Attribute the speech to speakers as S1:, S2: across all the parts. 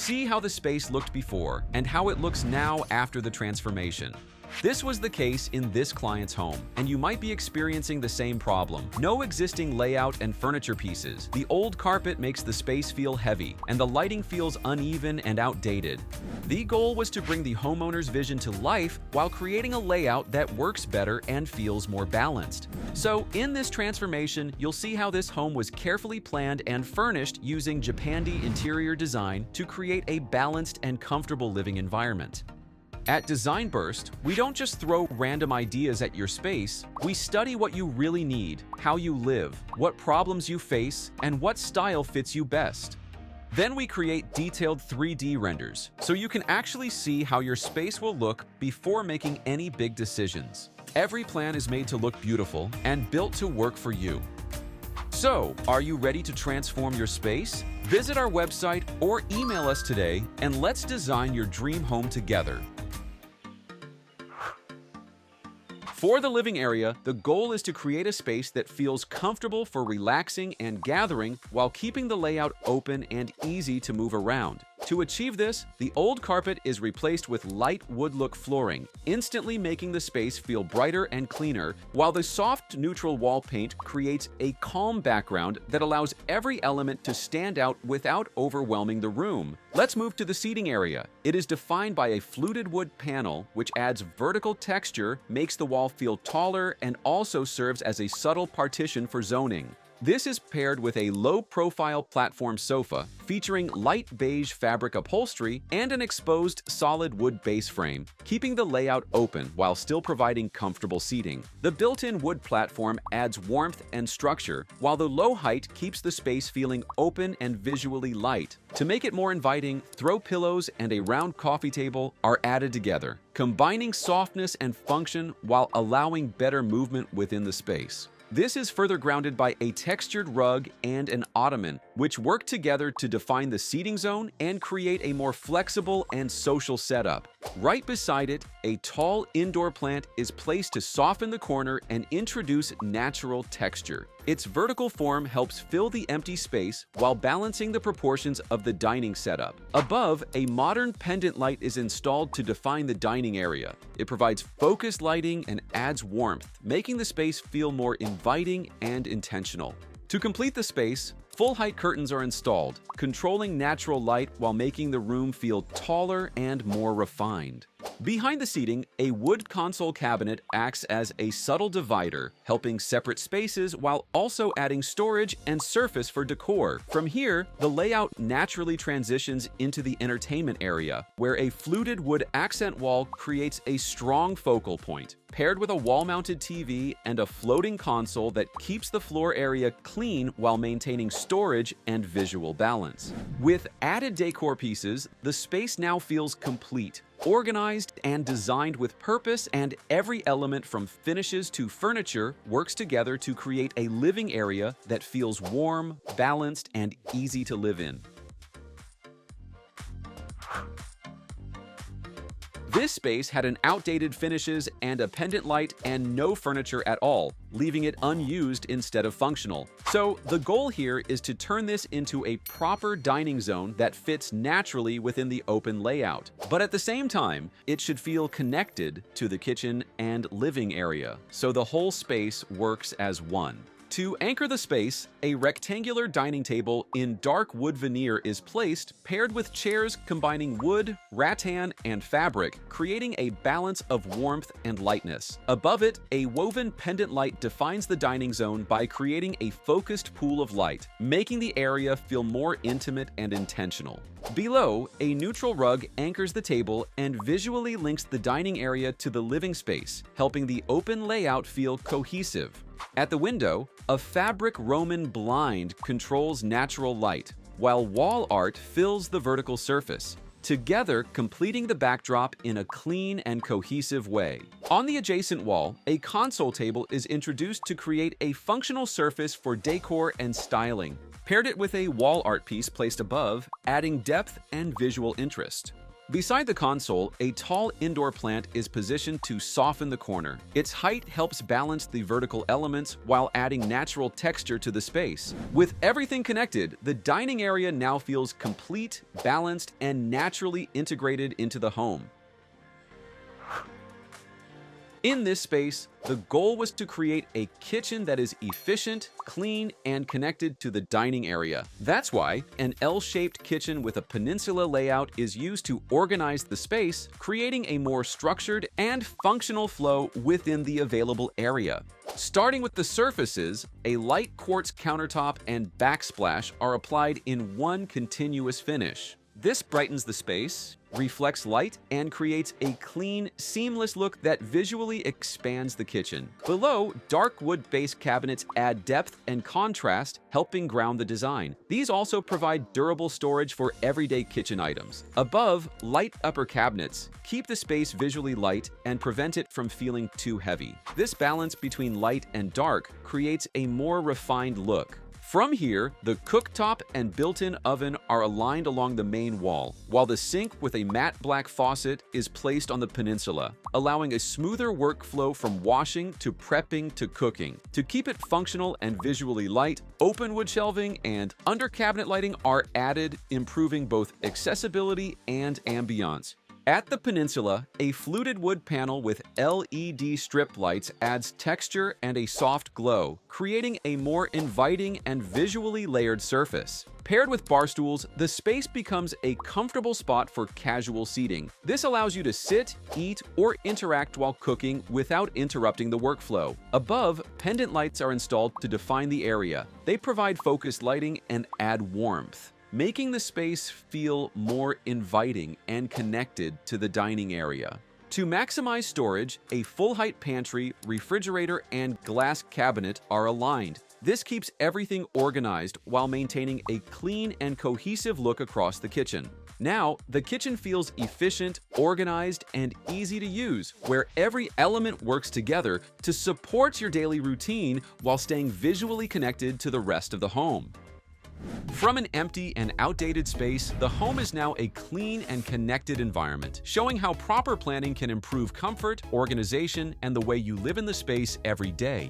S1: See how the space looked before and how it looks now after the transformation. This was the case in this client's home, and you might be experiencing the same problem. No existing layout and furniture pieces. The old carpet makes the space feel heavy, and the lighting feels uneven and outdated. The goal was to bring the homeowner's vision to life while creating a layout that works better and feels more balanced. So, in this transformation, you'll see how this home was carefully planned and furnished using Japandi interior design to create a balanced and comfortable living environment. At Design Burst, we don't just throw random ideas at your space, we study what you really need, how you live, what problems you face, and what style fits you best. Then we create detailed 3D renders, so you can actually see how your space will look before making any big decisions. Every plan is made to look beautiful and built to work for you. So, are you ready to transform your space? Visit our website or email us today, and let's design your dream home together. For the living area, the goal is to create a space that feels comfortable for relaxing and gathering while keeping the layout open and easy to move around. To achieve this, the old carpet is replaced with light wood-look flooring, instantly making the space feel brighter and cleaner, while the soft neutral wall paint creates a calm background that allows every element to stand out without overwhelming the room. Let's move to the seating area. It is defined by a fluted wood panel, which adds vertical texture, makes the wall feel taller, and also serves as a subtle partition for zoning. This is paired with a low-profile platform sofa featuring light beige fabric upholstery and an exposed solid wood base frame, keeping the layout open while still providing comfortable seating. The built-in wood platform adds warmth and structure, while the low height keeps the space feeling open and visually light. To make it more inviting, throw pillows and a round coffee table are added together, combining softness and function while allowing better movement within the space. This is further grounded by a textured rug and an ottoman, which work together to define the seating zone and create a more flexible and social setup. Right beside it, a tall indoor plant is placed to soften the corner and introduce natural texture. Its vertical form helps fill the empty space while balancing the proportions of the dining setup. Above, a modern pendant light is installed to define the dining area. It provides focused lighting and adds warmth, making the space feel more inviting and intentional. To complete the space, full-height curtains are installed, controlling natural light while making the room feel taller and more refined. Behind the seating, a wood console cabinet acts as a subtle divider, helping separate spaces while also adding storage and surface for decor. From here, the layout naturally transitions into the entertainment area, where a fluted wood accent wall creates a strong focal point, paired with a wall-mounted TV and a floating console that keeps the floor area clean while maintaining storage and visual balance. With added decor pieces, the space now feels complete, organized and designed with purpose, and every element from finishes to furniture works together to create a living area that feels warm, balanced, and easy to live in. This space had an outdated finishes and a pendant light and no furniture at all, leaving it unused instead of functional. So the goal here is to turn this into a proper dining zone that fits naturally within the open layout. But at the same time, it should feel connected to the kitchen and living area, so the whole space works as one. To anchor the space, a rectangular dining table in dark wood veneer is placed, paired with chairs combining wood, rattan, and fabric, creating a balance of warmth and lightness. Above it, a woven pendant light defines the dining zone by creating a focused pool of light, making the area feel more intimate and intentional. Below, a neutral rug anchors the table and visually links the dining area to the living space, helping the open layout feel cohesive. At the window, a fabric Roman blind controls natural light, while wall art fills the vertical surface, together completing the backdrop in a clean and cohesive way. On the adjacent wall, a console table is introduced to create a functional surface for decor and styling. Paired it with a wall art piece placed above, adding depth and visual interest. Beside the console, a tall indoor plant is positioned to soften the corner. Its height helps balance the vertical elements while adding natural texture to the space. With everything connected, the dining area now feels complete, balanced, and naturally integrated into the home. In this space, the goal was to create a kitchen that is efficient, clean, and connected to the dining area. That's why an L-shaped kitchen with a peninsula layout is used to organize the space, creating a more structured and functional flow within the available area. Starting with the surfaces, a light quartz countertop and backsplash are applied in one continuous finish. This brightens the space, reflects light, and creates a clean, seamless look that visually expands the kitchen. Below, dark wood-based cabinets add depth and contrast, helping ground the design. These also provide durable storage for everyday kitchen items. Above, light upper cabinets keep the space visually light and prevent it from feeling too heavy. This balance between light and dark creates a more refined look. From here, the cooktop and built-in oven are aligned along the main wall, while the sink with a matte black faucet is placed on the peninsula, allowing a smoother workflow from washing to prepping to cooking. To keep it functional and visually light, open wood shelving and under-cabinet lighting are added, improving both accessibility and ambiance. At the peninsula, a fluted wood panel with LED strip lights adds texture and a soft glow, creating a more inviting and visually layered surface. Paired with bar stools, the space becomes a comfortable spot for casual seating. This allows you to sit, eat, or interact while cooking without interrupting the workflow. Above, pendant lights are installed to define the area. They provide focused lighting and add warmth, making the space feel more inviting and connected to the dining area. To maximize storage, a full-height pantry, refrigerator, and glass cabinet are aligned. This keeps everything organized while maintaining a clean and cohesive look across the kitchen. Now, the kitchen feels efficient, organized, and easy to use, where every element works together to support your daily routine while staying visually connected to the rest of the home. From an empty and outdated space, the home is now a clean and connected environment, showing how proper planning can improve comfort, organization, and the way you live in the space every day.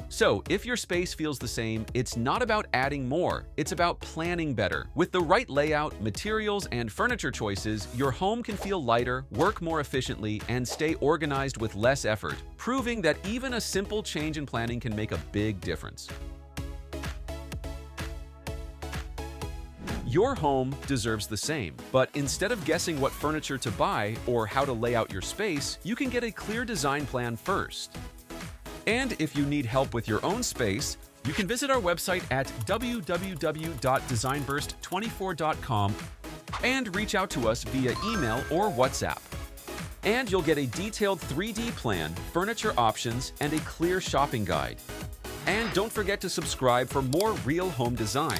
S1: So, if your space feels the same, it's not about adding more, it's about planning better. With the right layout, materials, and furniture choices, your home can feel lighter, work more efficiently, and stay organized with less effort, proving that even a simple change in planning can make a big difference. Your home deserves the same, but instead of guessing what furniture to buy or how to lay out your space, you can get a clear design plan first. And if you need help with your own space, you can visit our website at www.designburst24.com and reach out to us via email or WhatsApp. And you'll get a detailed 3D plan, furniture options, and a clear shopping guide. And don't forget to subscribe for more real home design.